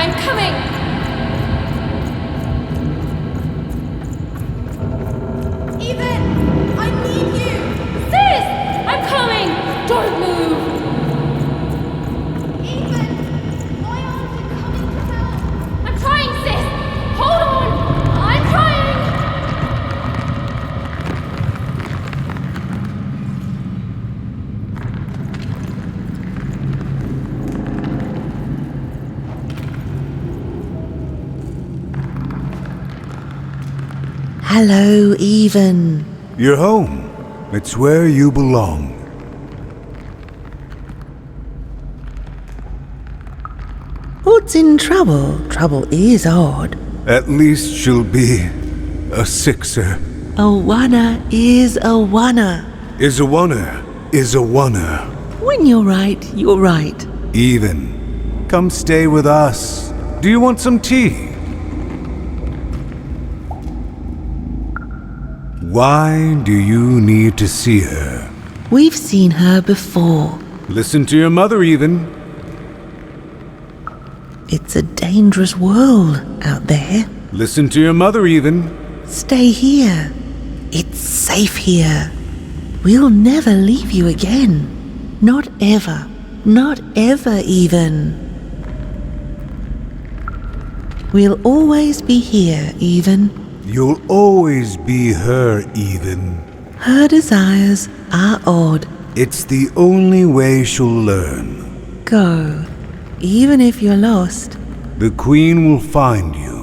I'm coming! Even! I need you! Sis! I'm coming! Don't move! Even! Why aren't you coming to help? I'm trying, sis! Hold on! I'm trying! Hello, Even. You're home. It's where you belong. What's in trouble? Trouble is odd. At least she'll be a sixer. A wanna is a wanna. Is a wanna. Is a wanna. When you're right, you're right. Even. Come stay with us. Do you want some tea? Why do you need to see her? We've seen her before. Listen to your mother, Even. It's a dangerous world out there. Listen to your mother, Even. Stay here. It's safe here. We'll never leave you again. Not ever. Not ever, Even. We'll always be here, Even. You'll always be her, Even. Her desires are odd. It's the only way she'll learn. Go. Even if you're lost. The Queen will find you.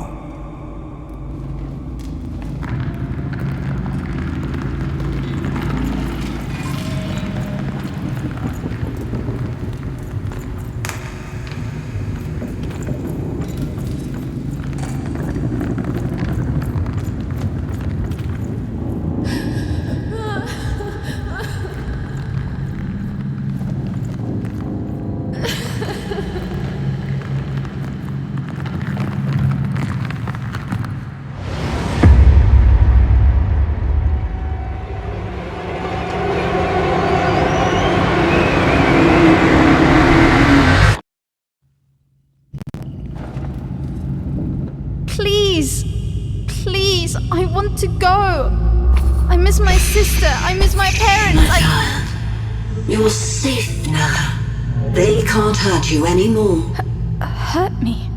Please, I want to go. I miss my sister. I miss my parents. You're safe now. They can't hurt you anymore. Hurt me?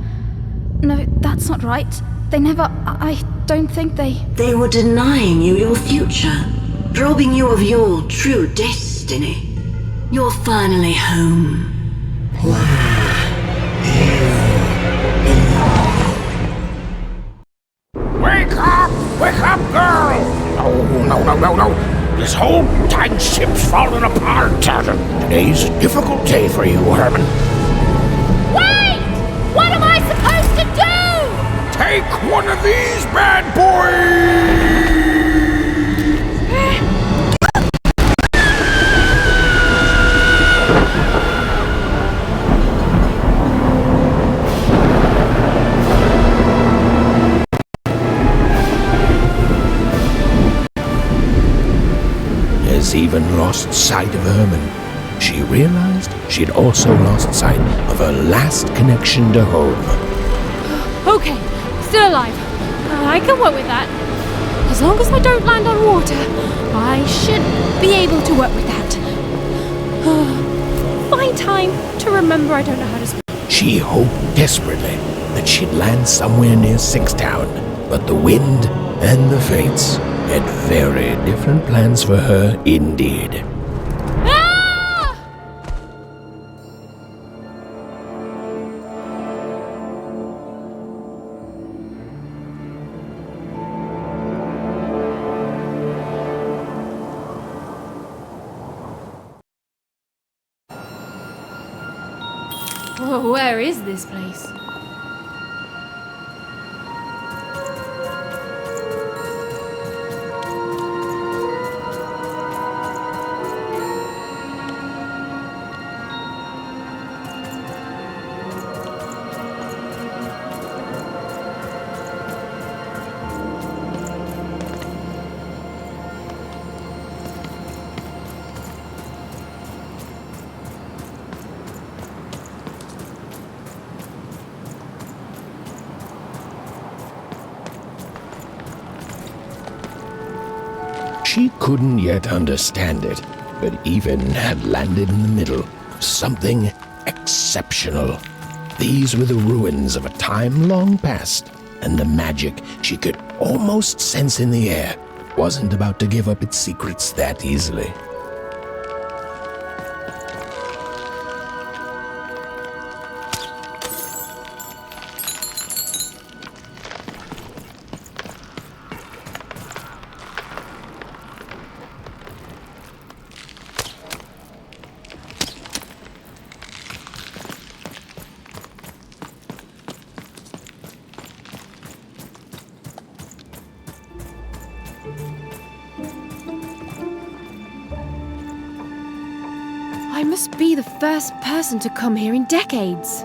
No, that's not right. They never... I don't think they... They were denying you your future, robbing you of your true destiny. You're finally home. Wake up, girl! No. This whole dang ship's falling apart. Today's a difficult day for you, Herman. Wait! What am I supposed to do? Take one of these bad boys! Even lost sight of Herman. She realized she'd also lost sight of her last connection to home. Okay, still alive. I can work with that. As long as I don't land on water, I should be able to work with that. Find time to remember I don't know how to speak. She hoped desperately that she'd land somewhere near Sixtown, but the wind and the fates had very different plans for her indeed. Ah! Whoa, where is this place? She couldn't yet understand it, but even had landed in the middle of something exceptional. These were the ruins of a time long past, and the magic she could almost sense in the air wasn't about to give up its secrets that easily. I must be the first person to come here in decades.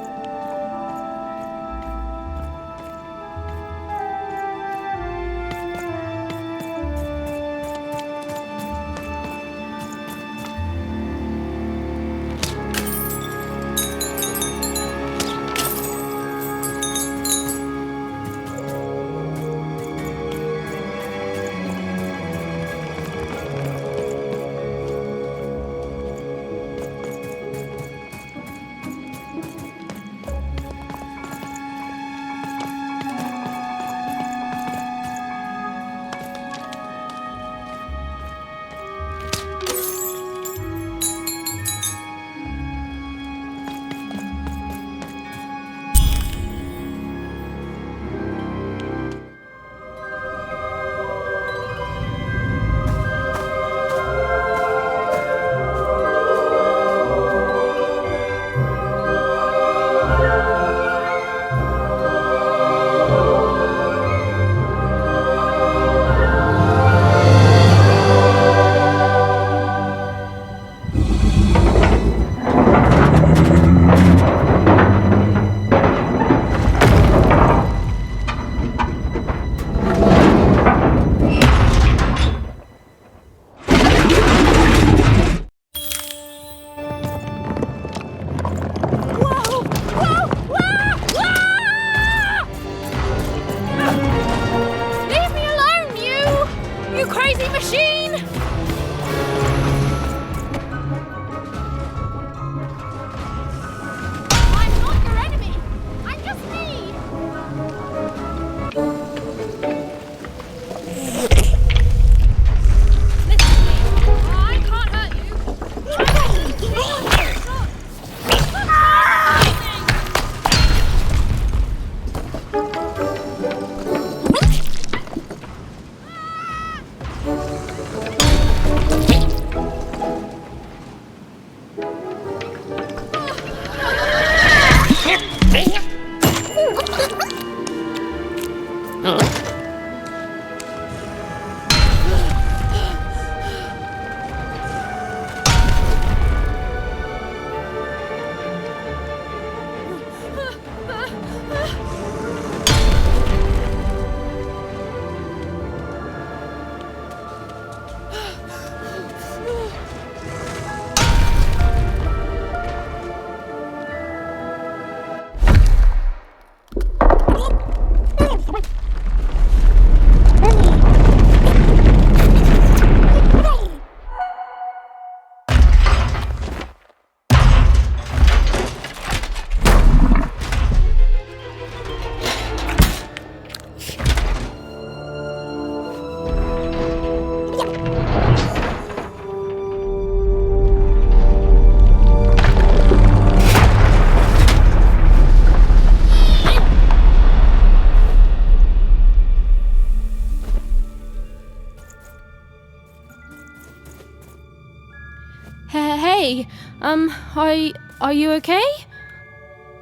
Hey, are you okay?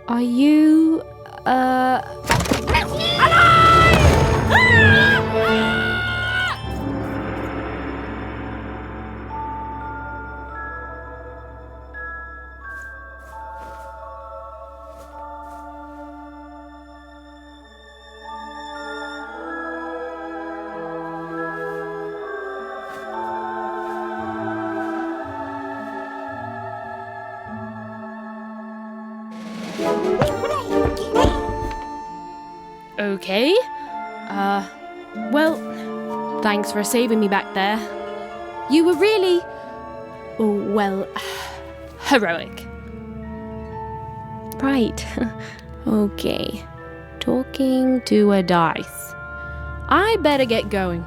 Are you, okay? Well, thanks for saving me back there. You were really, well, heroic. Right. Okay. Talking to a dice. I better get going.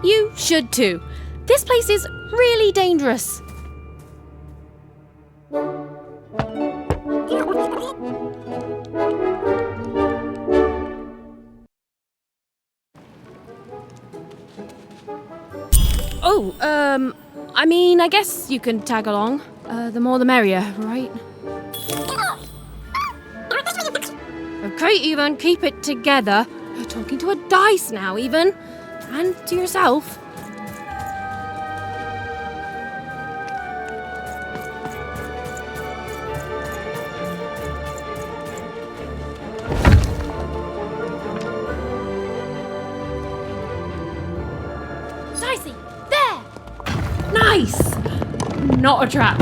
You should too. This place is really dangerous. Oh, I mean, I guess you can tag along. The more the merrier, right? Okay, Ethan, keep it together. You're talking to a dice now, Ethan. And to yourself. Dicey, there! Nice! Not a trap.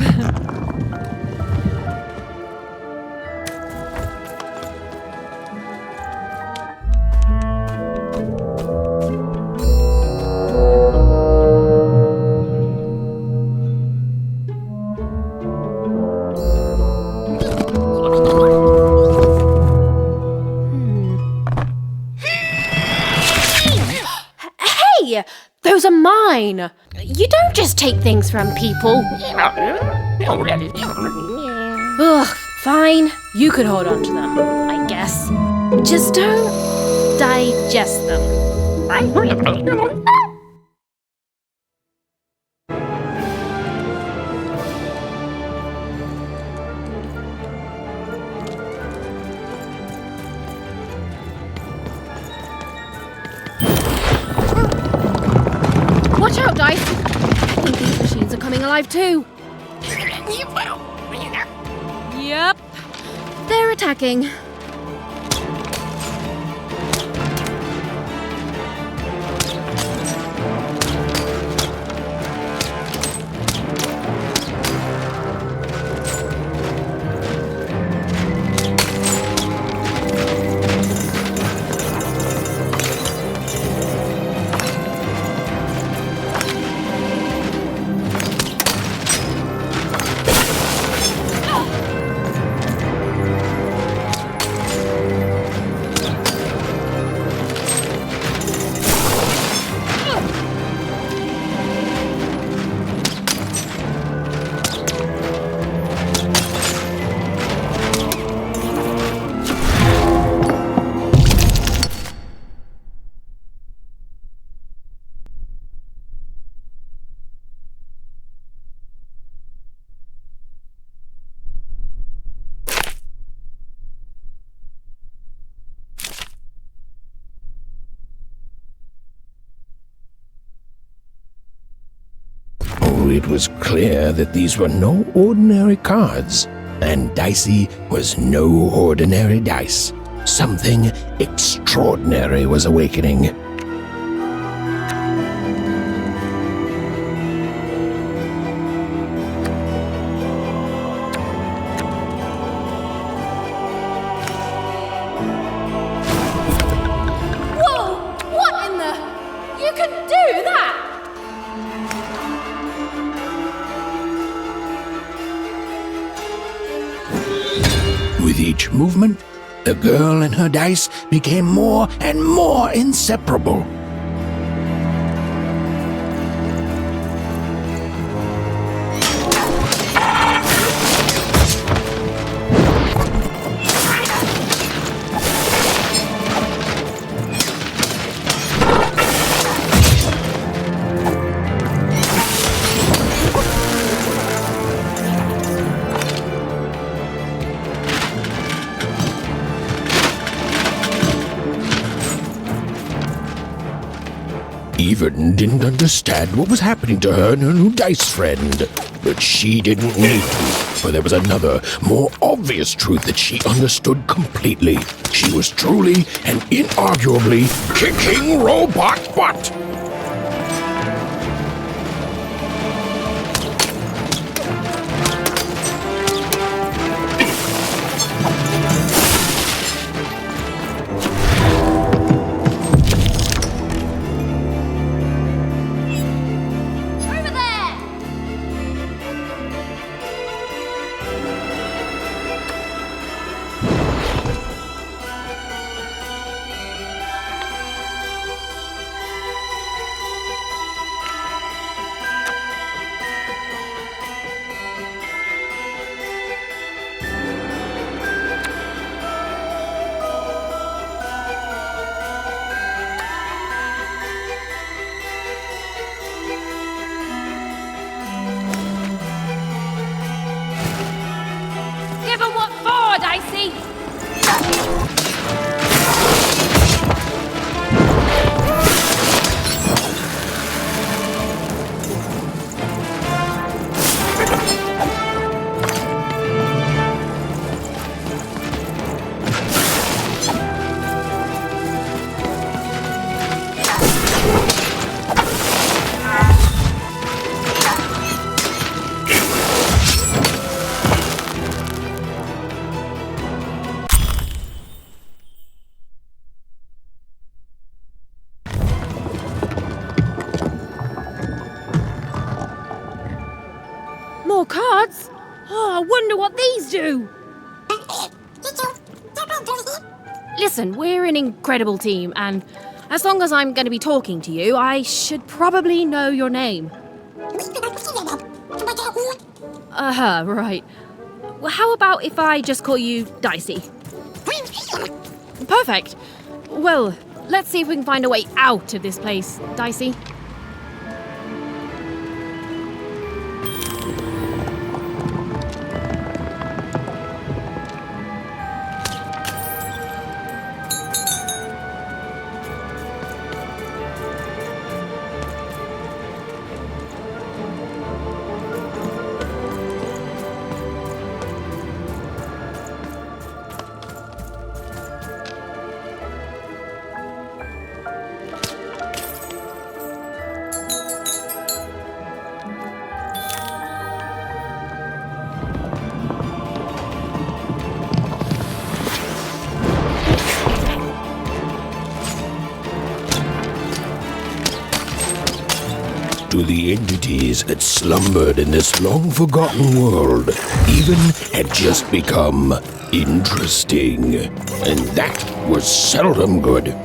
Those are mine! You don't just take things from people. Ugh, fine. You could hold on to them, I guess. Just don't digest them. Watch out, Dice! I think these machines are coming alive too. Yep. They're attacking. It was clear that these were no ordinary cards, and Dicey was no ordinary dice. Something extraordinary was awakening. Whoa! What in the... You can do that! With each movement, the girl and her dice became more and more inseparable. Even didn't understand what was happening to her and her new dice friend. But she didn't need to, for there was another, more obvious truth that she understood completely. She was truly and inarguably kicking robot butt. dicey. More cards? Oh, I wonder what these do. Listen, we're an incredible team, and as long as I'm going to be talking to you, I should probably know your name. Right. Well, how about if I just call you Dicey? Perfect. Well, let's see if we can find a way out of this place, Dicey. To the entities that slumbered in this long-forgotten world, even had just become interesting. And that was seldom good.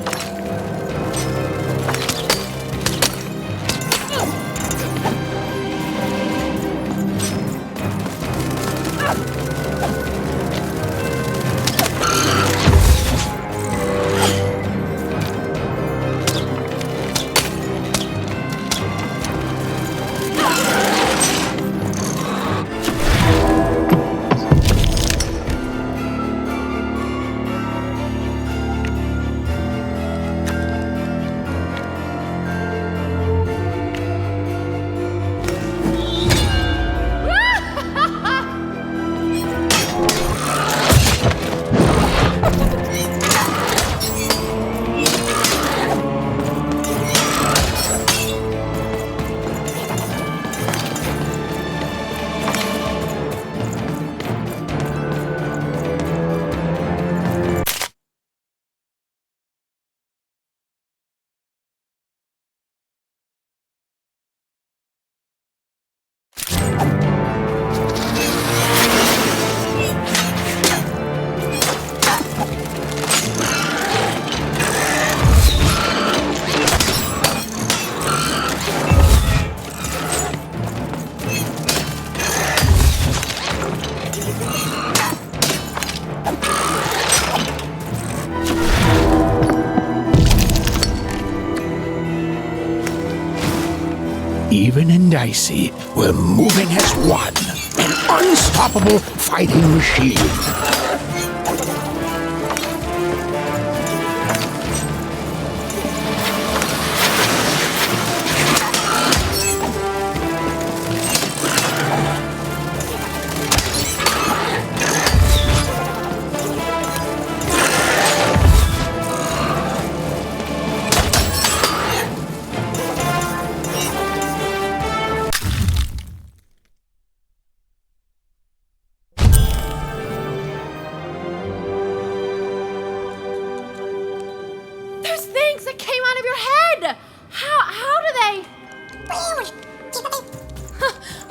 Even and Dicey were moving as one, an unstoppable fighting machine.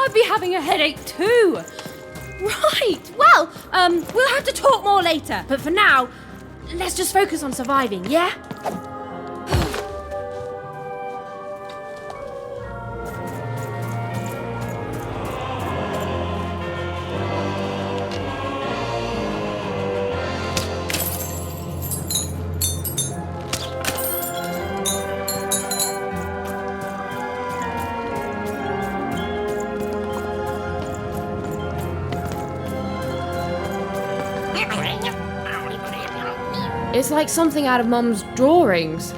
I'd be having a headache too. Right, well, we'll have to talk more later. But for now, let's just focus on surviving, yeah? It's like something out of Mum's drawings.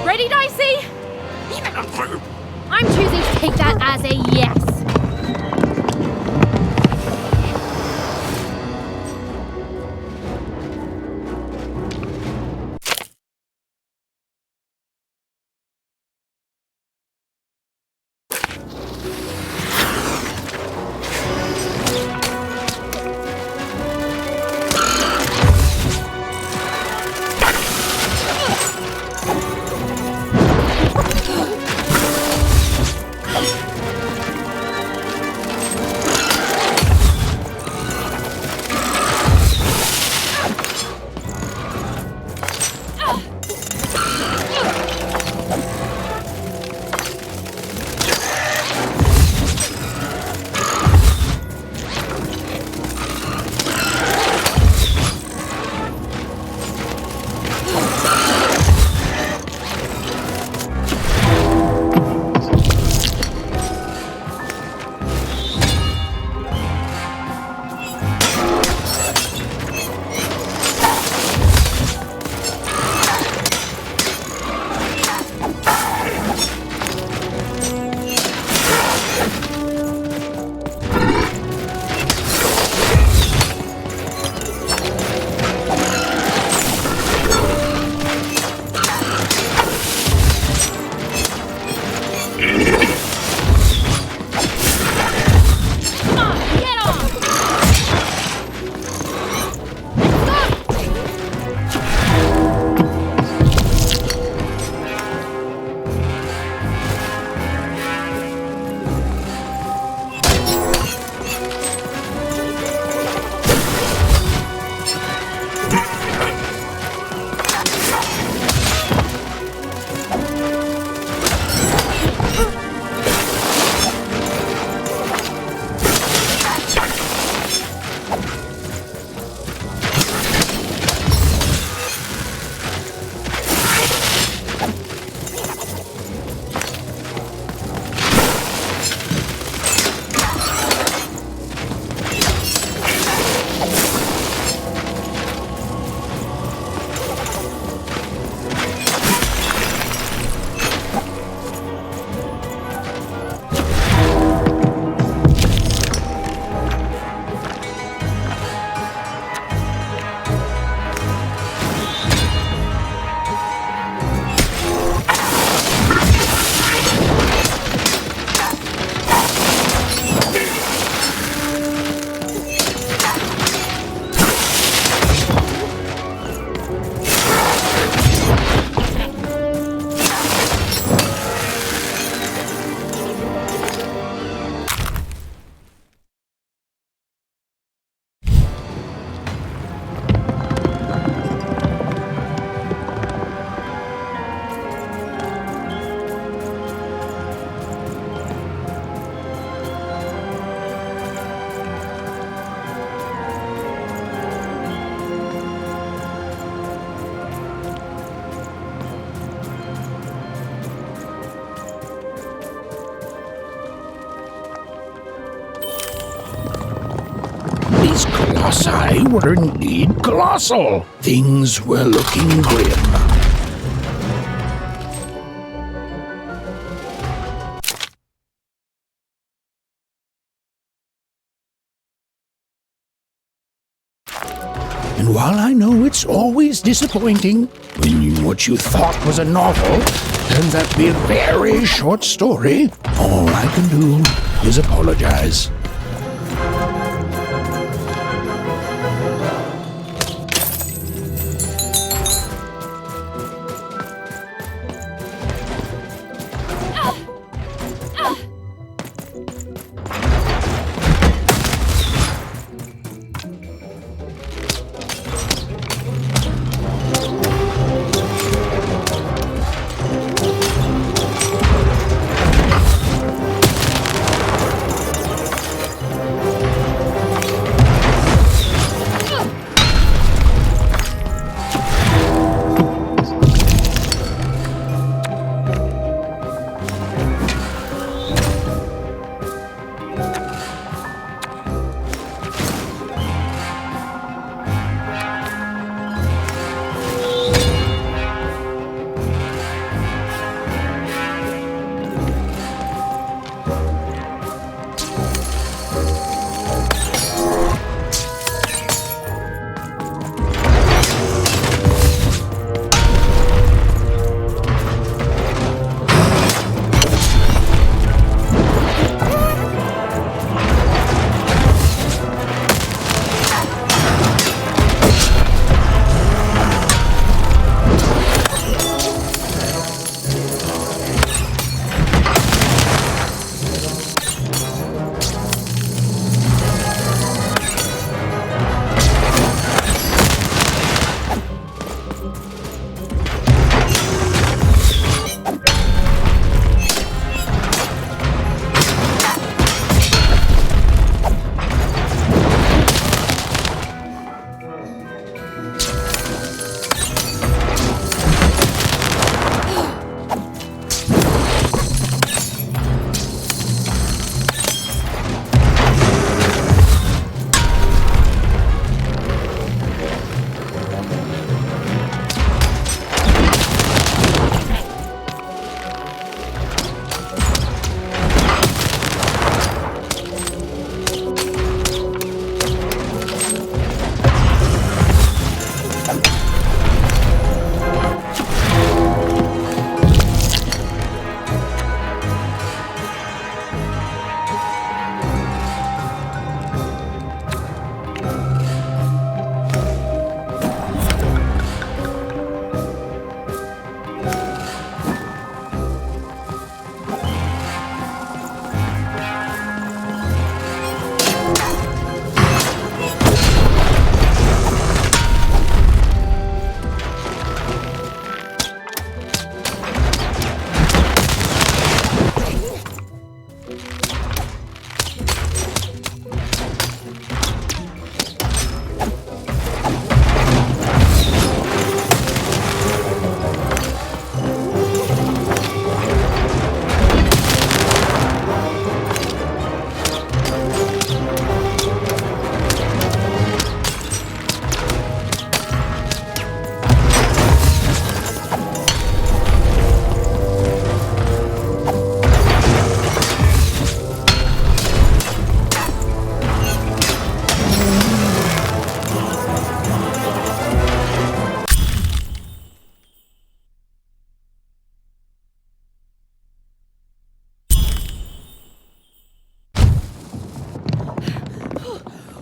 Ready, Dicey? I'm choosing to take that as a yes. I were indeed colossal. Things were looking grim. And while I know it's always disappointing when what you thought was a novel turns out to be a very short story, all I can do is apologize.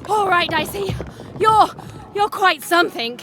All right, Dicey. You're quite something.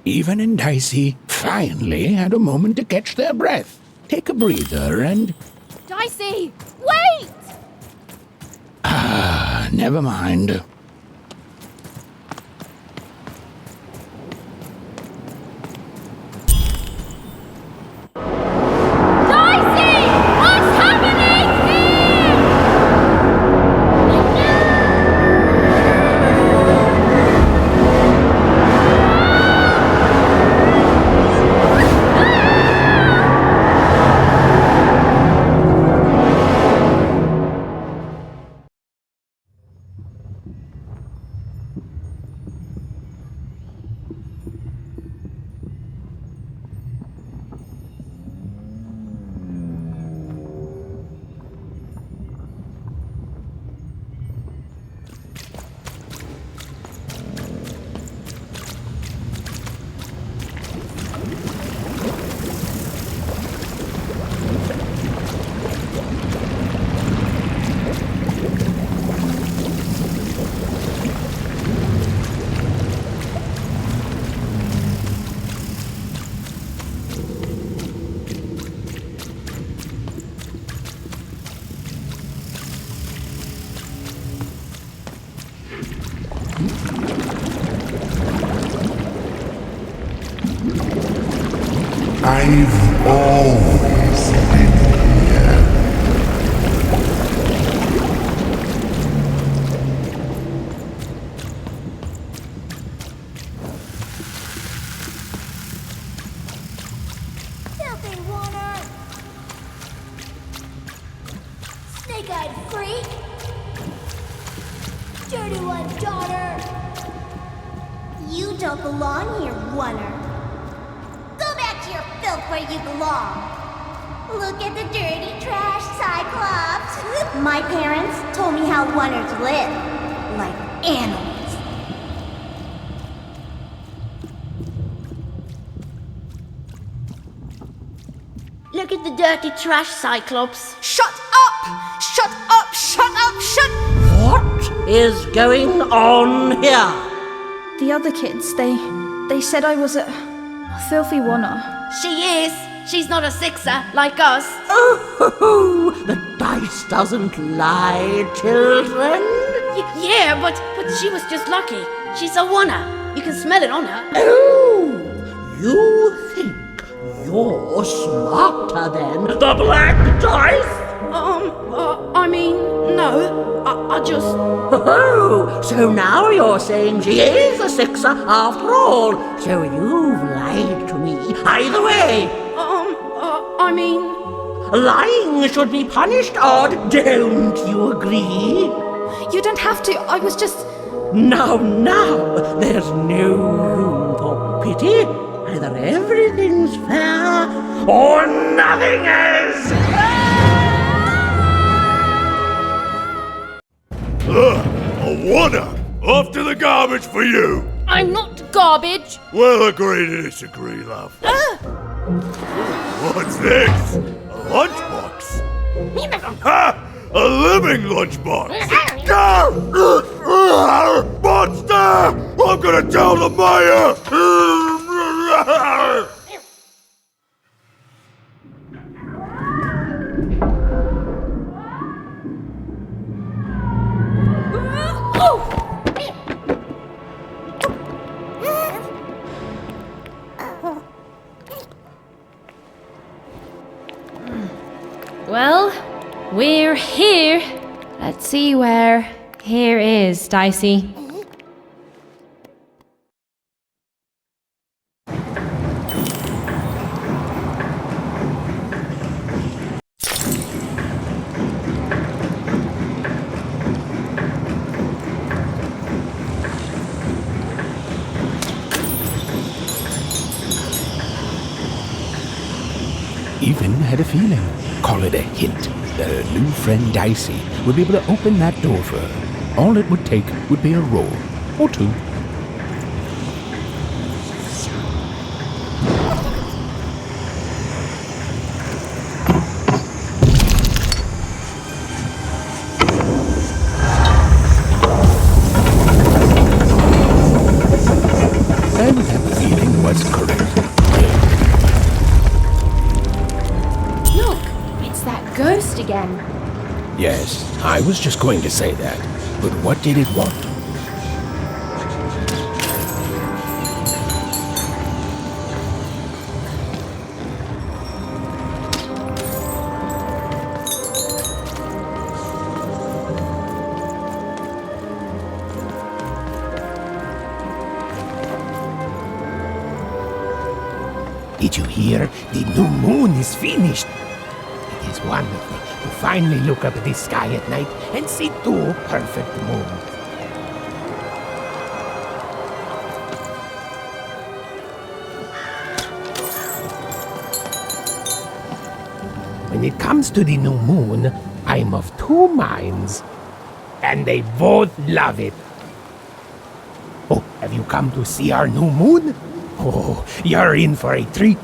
Even and Dicey finally had a moment to catch their breath, take a breather, and... Dicey, wait! Never mind. Dicey! What's happening here? I've always been here. Filthy water! Snake-eyed freak! Dirty one, daughter! You don't belong here, oneer. Go back to your filth where you belong. Look at the dirty trash, Cyclops. My parents told me how oneers live, like animals. Look at the dirty trash, Cyclops. Shut up! Shut up! Shut up! Shut... What is going on here? The other kids, they said I was a filthy oneer. She is. She's not a sixer like us. Oh, the dice doesn't lie, children. Yeah, but she was just lucky. She's a oneer. You can smell it on her. Oh, you think you're smarter than the black dice? I mean, no. I just... Oh, so now you're saying she is a sixer after all. So you've lied to me. Either way. I mean... Lying should be punished, Odd. Don't you agree? You don't have to. I was just... Now, there's no room for pity. Either everything's fair or nothing is. A one-up! Off to the garbage for you! I'm not garbage. We'll agree to disagree, love. What's this? A lunchbox? Ha! A living lunchbox! Monster! I'm gonna tell the mayor! Well, we're here. Let's see where here is, Dicey. Even had a feeling, call it a hint, that her new friend Dicey would be able to open that door for her. All it would take would be a roll, or two. And that feeling was correct. Look, it's that ghost again. Yes, I was just going to say that. But what did it want? Did you hear? The new moon is finished. It is wonderful to finally look up at the sky at night and see two perfect moons. When it comes to the new moon, I'm of two minds. And they both love it. Oh, have you come to see our new moon? Oh, you're in for a treat.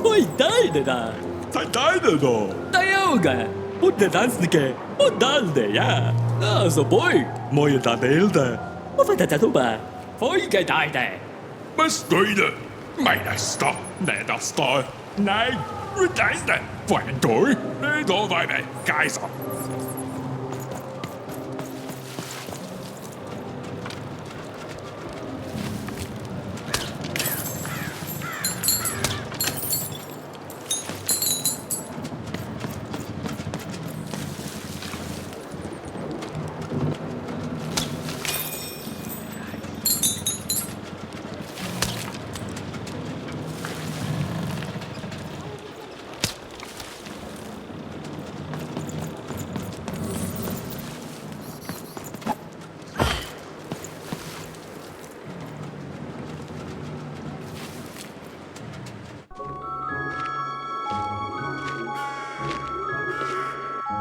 Oj, dajde da! Dajde do! Dajoga! Budde dansnike! Budalde, ja! Så boj! Moje dadelde! Hvorfor det tuba? Folge dajde! Bestøyde! Meinerstad! Nederstad! Nei! Rudelde! For en dår! Da var det geiser!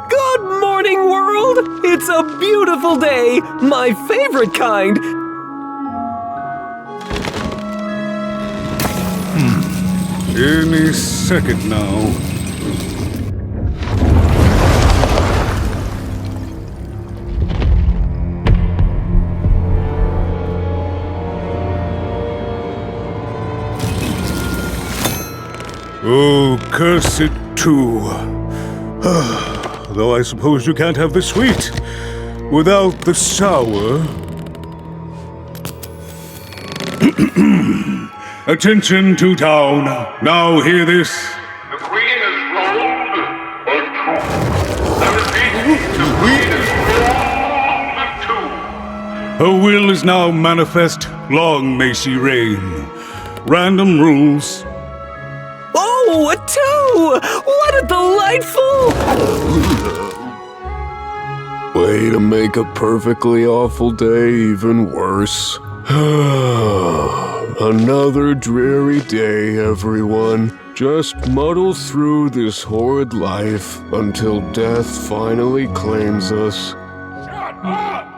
Good morning, world! It's a beautiful day! My favorite kind! Any second now. Oh, curse it too. Though I suppose you can't have the sweet without the sour. Attention to town. Now hear this. The Queen is rolled a two. I repeat, the Queen is rolled a two. Her will is now manifest. Long may she reign. Random rules. Oh, a 2! What a delightful... Way to make a perfectly awful day even worse. Another dreary day, everyone. Just muddle through this horrid life until death finally claims us. Shut up!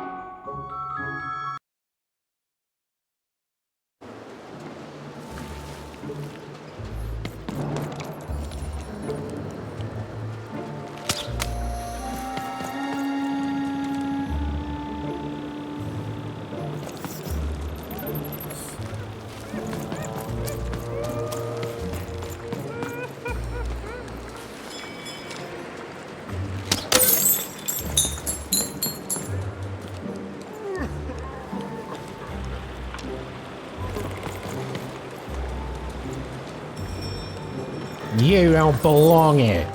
You don't belong here.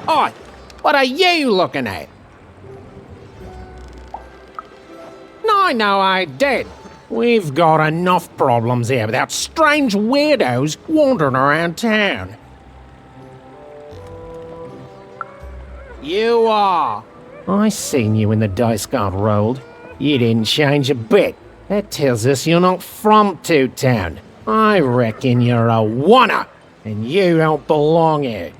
Oi! What are you looking at? No, I did. We've got enough problems here without strange weirdos wandering around town. You are. I seen you when the dice got rolled. You didn't change a bit. That tells us you're not from Two Town. I reckon you're a oner, and you don't belong here.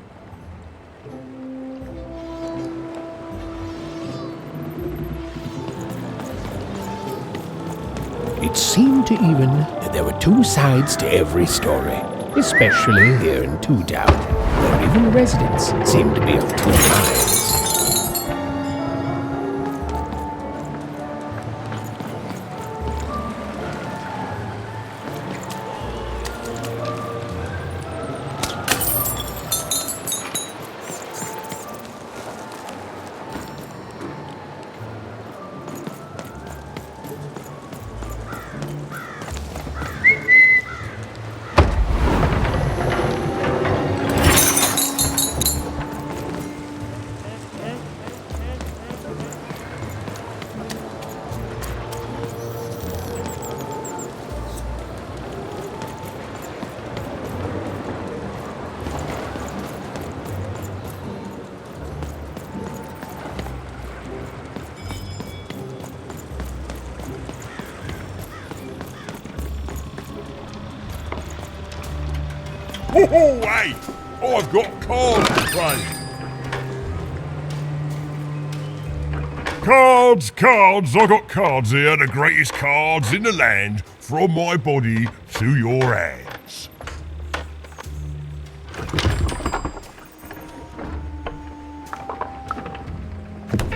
It seemed to even that there were two sides to every story, especially here in Two Town, where even residents seem to be of two minds. Oh, hey! I've got cards to play. Cards! I got cards here, the greatest cards in the land, from my body to your hands.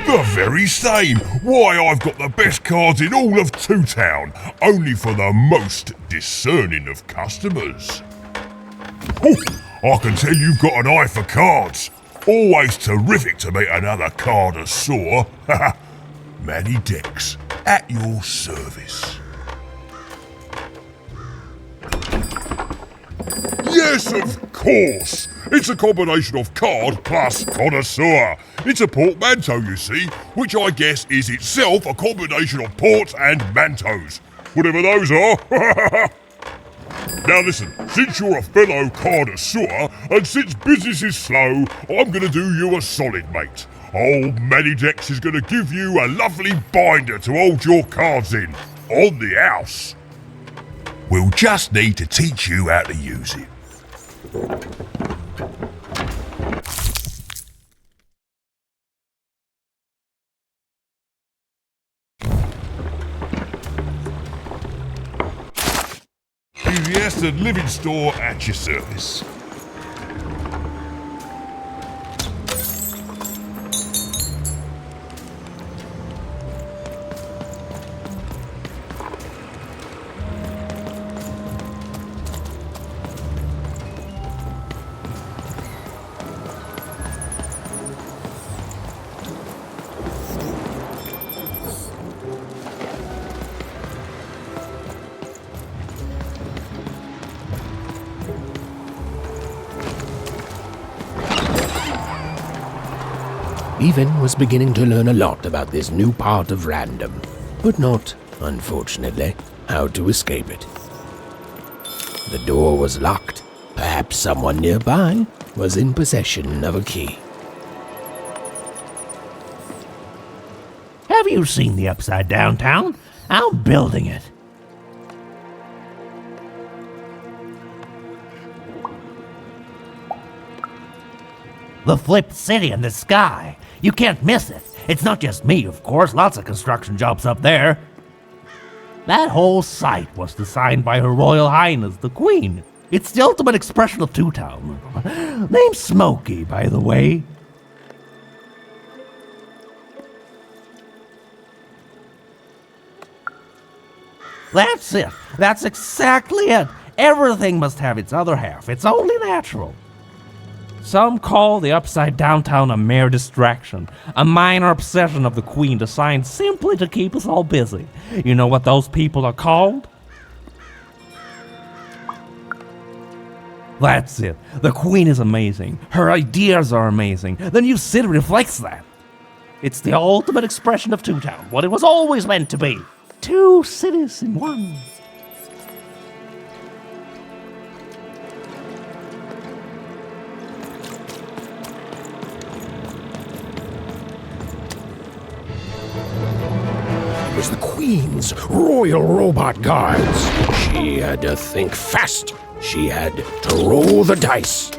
The very same. Why, I've got the best cards in all of Two Town, only for the most discerning of customers. Oh, I can tell you've got an eye for cards. Always terrific to meet another connoisseur. Manny Dex, at your service. Yes, of course. It's a combination of card plus connoisseur. It's a portmanteau, you see, which I guess is itself a combination of ports and mantos. Whatever those are. Now listen, since you're a fellow connoisseur, and since business is slow, I'm going to do you a solid, mate. Old Manny Dex is going to give you a lovely binder to hold your cards in, on the house. We'll just need to teach you how to use it. The Aston Living Store at your service. Even was beginning to learn a lot about this new part of random, but not, unfortunately, how to escape it. The door was locked. Perhaps someone nearby was in possession of a key. Have you seen the Upside Down Town? I'm building it. The flipped city in the sky. You can't miss it. It's not just me, of course. Lots of construction jobs up there. That whole site was designed by Her Royal Highness, the Queen. It's the ultimate expression of Two-Town. Named Smokey, by the way. That's it. That's exactly it. Everything must have its other half. It's only natural. Some call the Upside Down Town a mere distraction, a minor obsession of the Queen designed simply to keep us all busy. You know what those people are called? That's it. The Queen is amazing. Her ideas are amazing. The new city reflects that. It's the ultimate expression of Two-Town, what it was always meant to be. Two cities in one. It was the Queen's royal robot guards. She had to think fast. She had to roll the dice.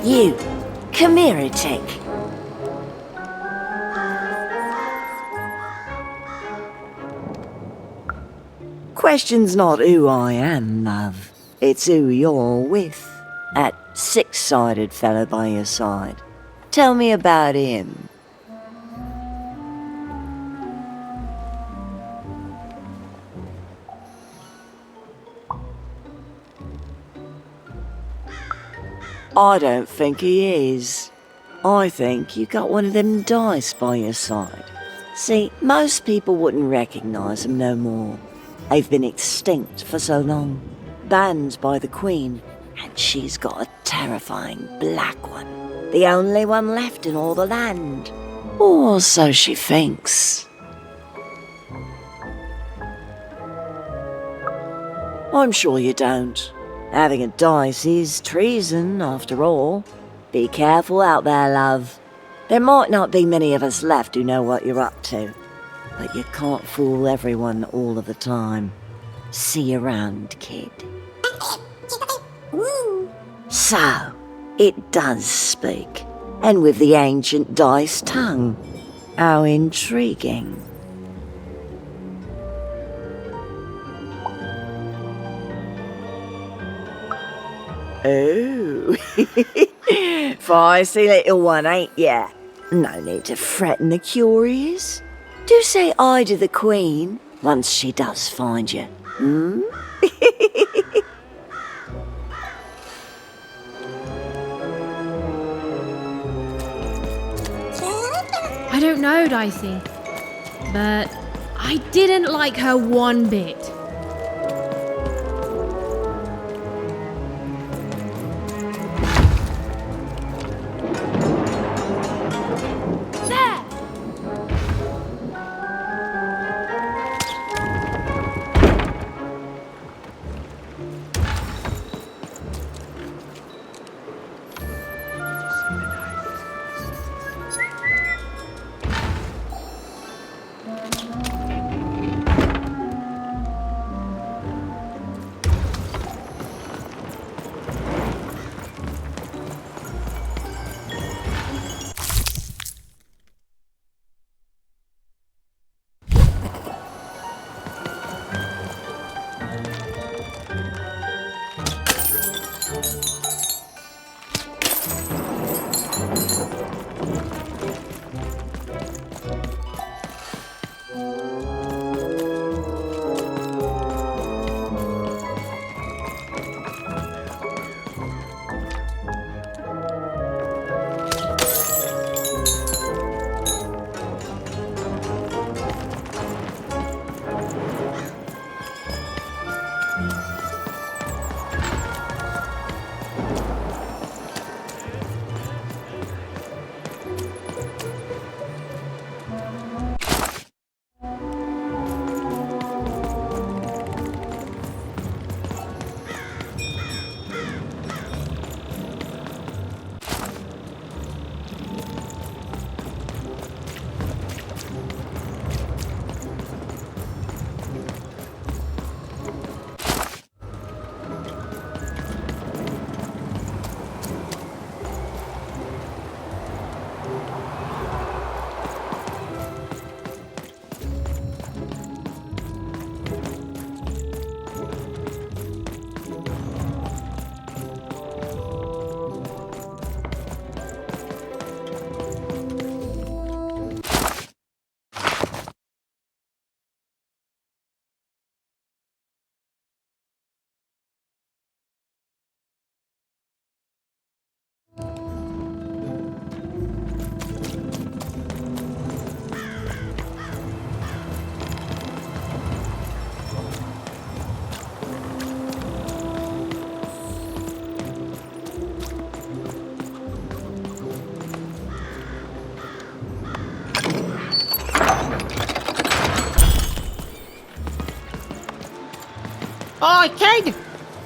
You, come here a tick. Question's not who I am, love. It's who you're with. That six-sided fellow by your side. Tell me about him. I don't think he is. I think you got one of them dice by your side. See, most people wouldn't recognise him no more. They've been extinct for so long, banned by the Queen, and she's got a terrifying black one. The only one left in all the land. Or so she thinks. I'm sure you don't. Having a dice is treason, after all. Be careful out there, love. There might not be many of us left who know what you're up to, but you can't fool everyone all of the time. See you around, kid. So, it does speak, and with the ancient dice tongue. How intriguing. Oh, feisty little one, ain't ya? No need to threaten the curious. Do say aye to the Queen once she does find you, hmm? I don't know, Dicey, but I didn't like her one bit. Oi, kid!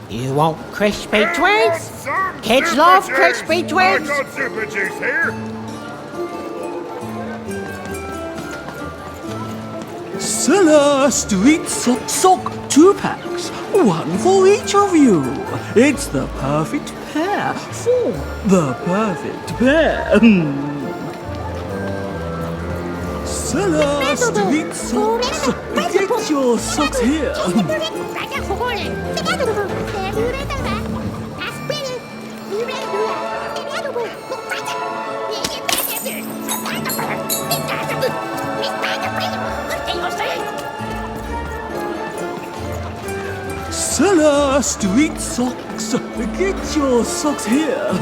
You want crispy twigs? Kids love crispy twigs! I got super juice here! Cellar Street Sock 2 packs. One for each of you. It's the perfect pair for the perfect pair. Cellar Street Socks. Get your socks here. Cellar Street Socks. Get your socks here.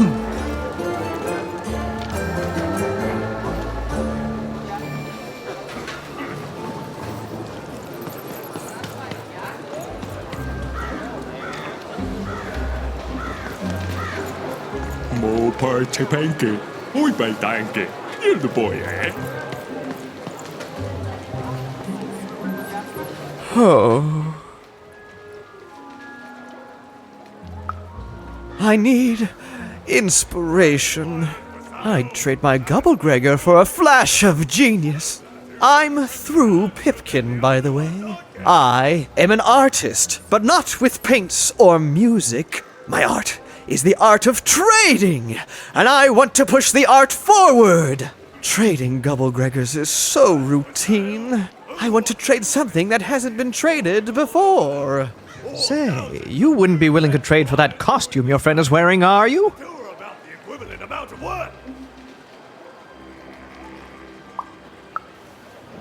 More party panky. Oi, by danky. You're the boy, eh? Oh. I need inspiration. I'd trade my Gubblegregor for a flash of genius. I'm through Pipkin, by the way. I am an artist, but not with paints or music. My art is the art of trading, and I want to push the art forward. Trading Gubblegregors is so routine. I want to trade something that hasn't been traded before. Say, you wouldn't be willing to trade for that costume your friend is wearing, are you?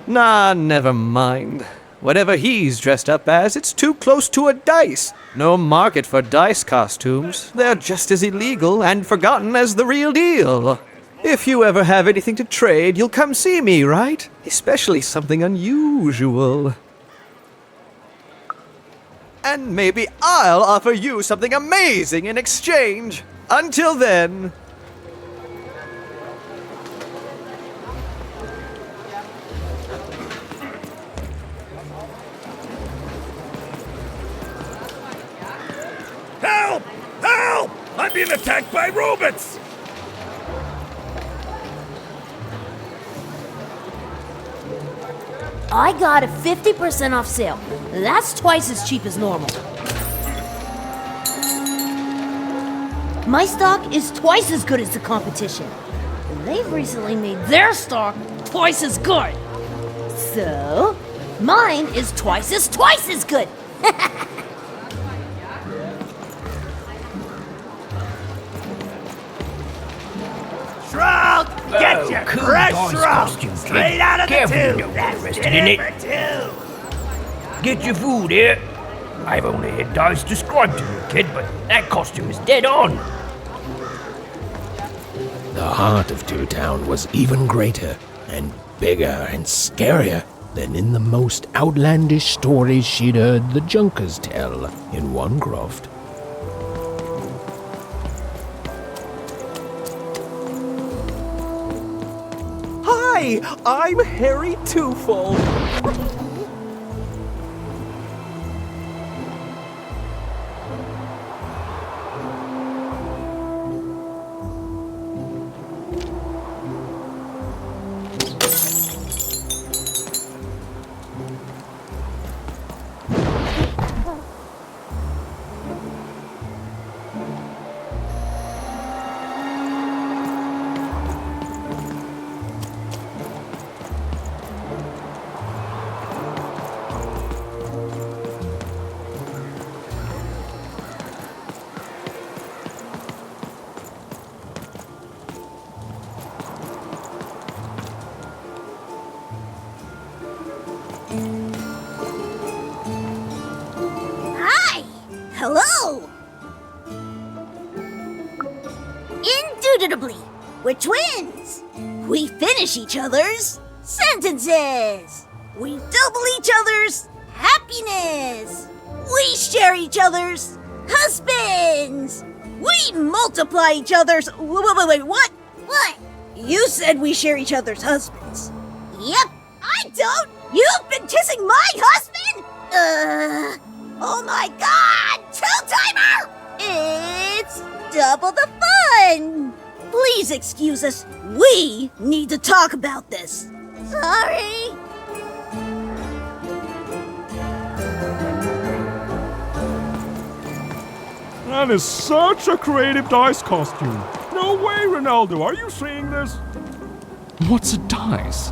Nah, never mind. Whatever he's dressed up as, it's too close to a dice. No market for dice costumes. They're just as illegal and forgotten as the real deal. If you ever have anything to trade, you'll come see me, right? Especially something unusual. And maybe I'll offer you something amazing in exchange. Until then... Help! Help! I'm being attacked by robots! I got a 50% off sale. That's twice as cheap as normal. My stock is twice as good as the competition. And they've recently made their stock twice as good. So, mine is twice as good. Shroud! Get your fresh shroud! Straight out of the tube! That's dinner for two! Get your food here. I've only had dice described to you, kid, but that costume is dead on. The heart of Two Town was even greater and bigger and scarier than in the most outlandish stories she'd heard the Junkers tell in One Croft. Hi, I'm Harry Twofold. Hello! Indubitably, we're twins. We finish each other's sentences. We double each other's happiness. We share each other's husbands. We multiply each other's... Wait, what? What? You said we share each other's husbands. Yep, I don't. You've been kissing my husband? Oh my god! Two-timer! It's double the fun! Please excuse us. We need to talk about this. Sorry. man is such a creative dice costume. No way, Ronaldo, are you seeing this? What's a dice?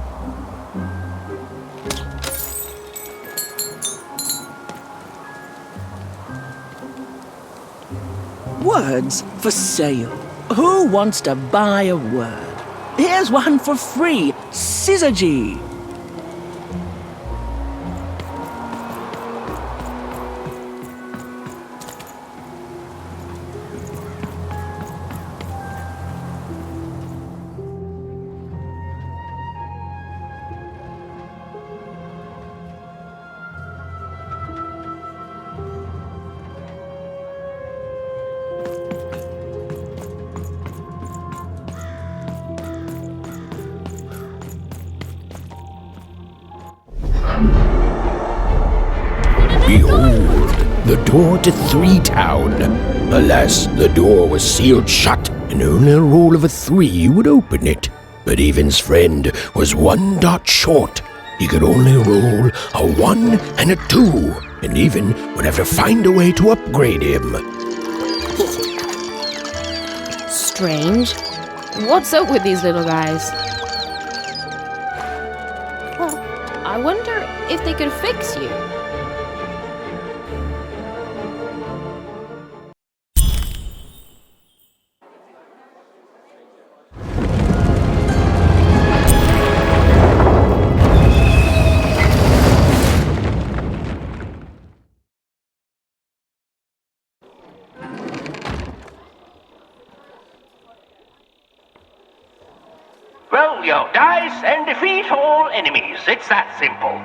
Words for sale. Who wants to buy a word? Here's one for free. Syzygy. Behold, the door to Three Town. Alas, the door was sealed shut, and only a roll of a 3 would open it. But Evan's friend was 1 dot short. He could only roll a 1 and a 2, and Evan would have to find a way to upgrade him. Strange. What's up with these little guys? Well, I wonder if they could fix you. Roll your dice and defeat all enemies. It's that simple.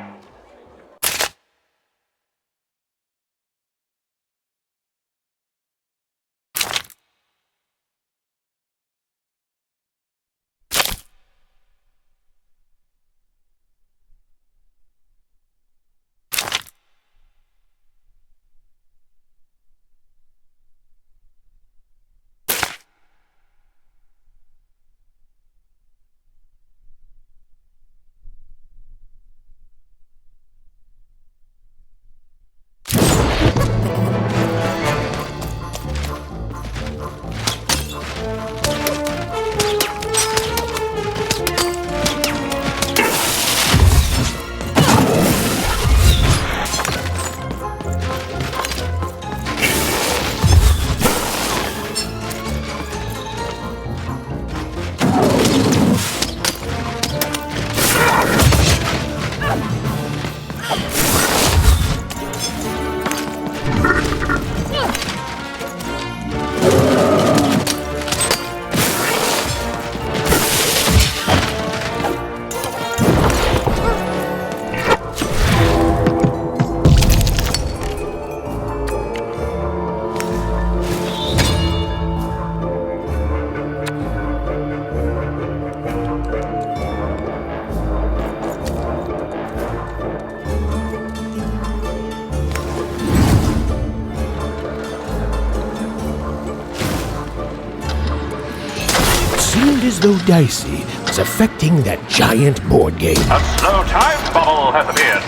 As though Dicey was affecting that giant board game. A slow time bubble has appeared.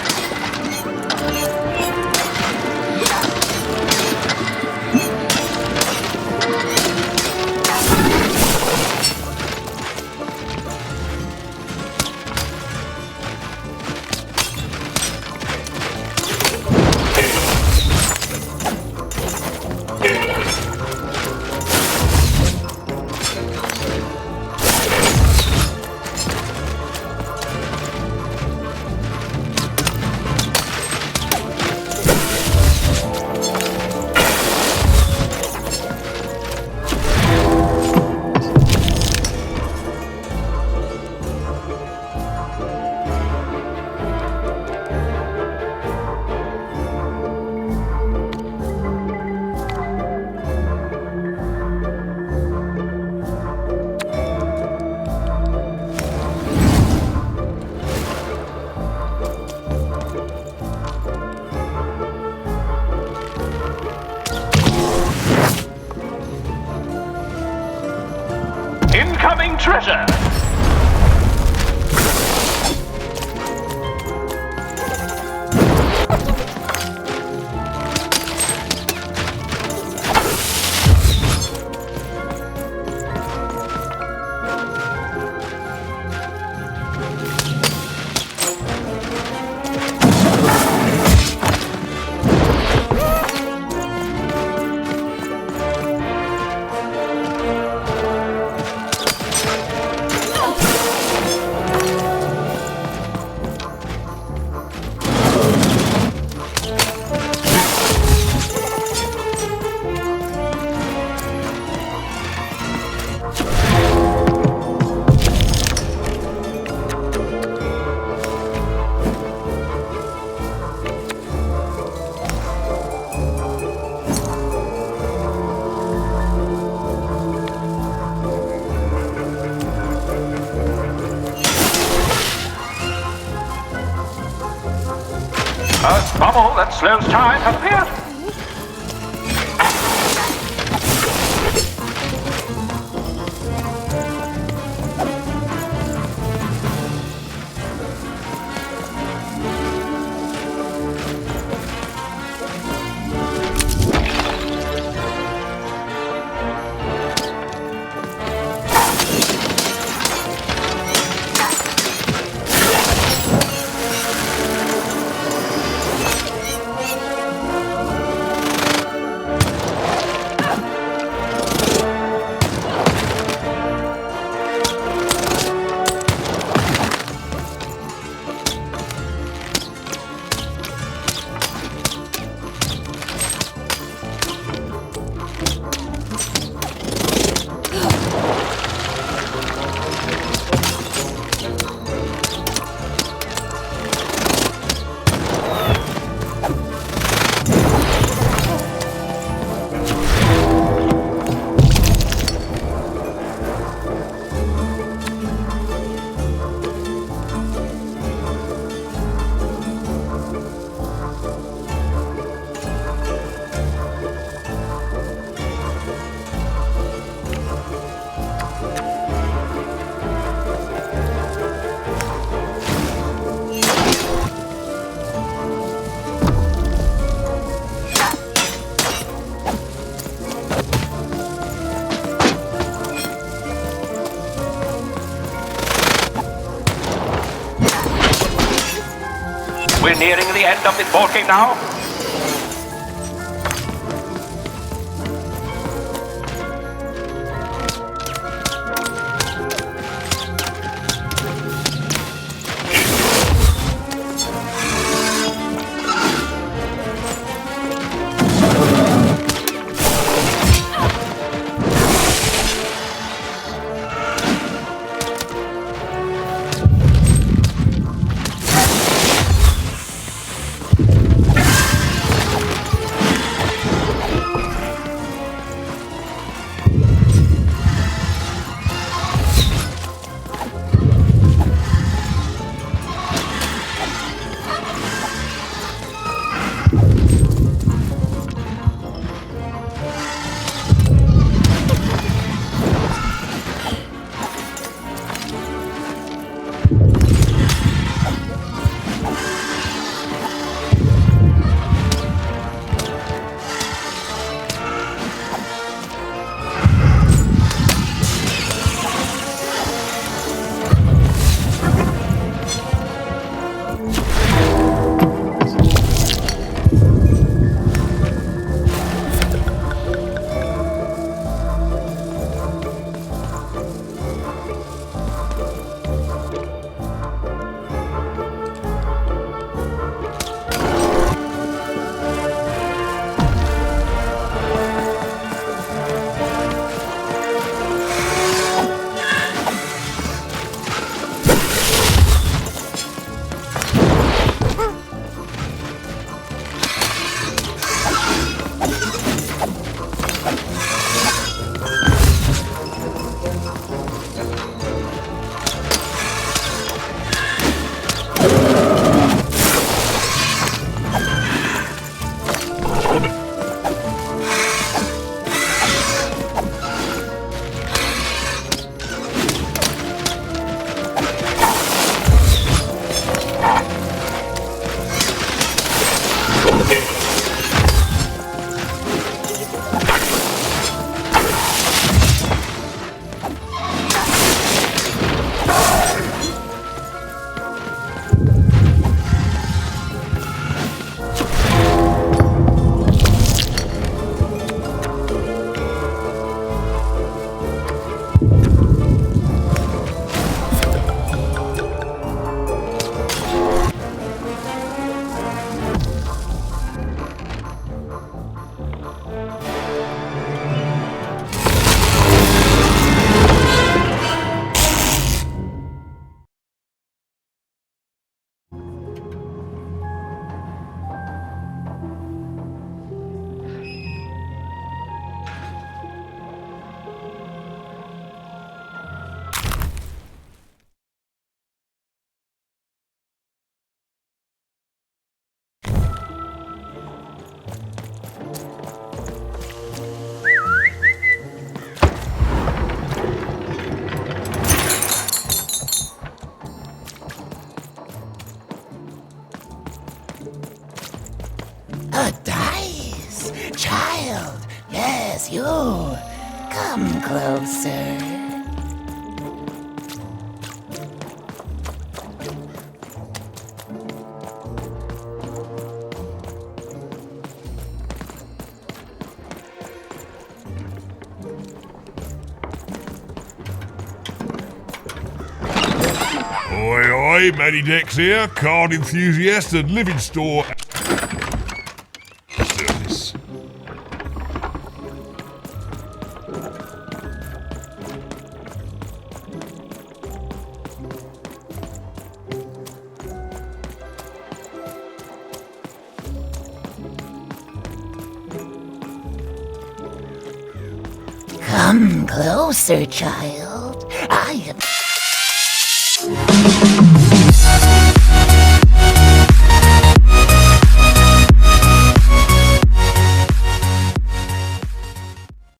Incoming treasure! A bubble that slows time appears. We're nearing the end of this board game now. A dice? Child, yes, you. Come closer. Oi, Matty Dex here, card enthusiast and living store service. Come closer, child. I am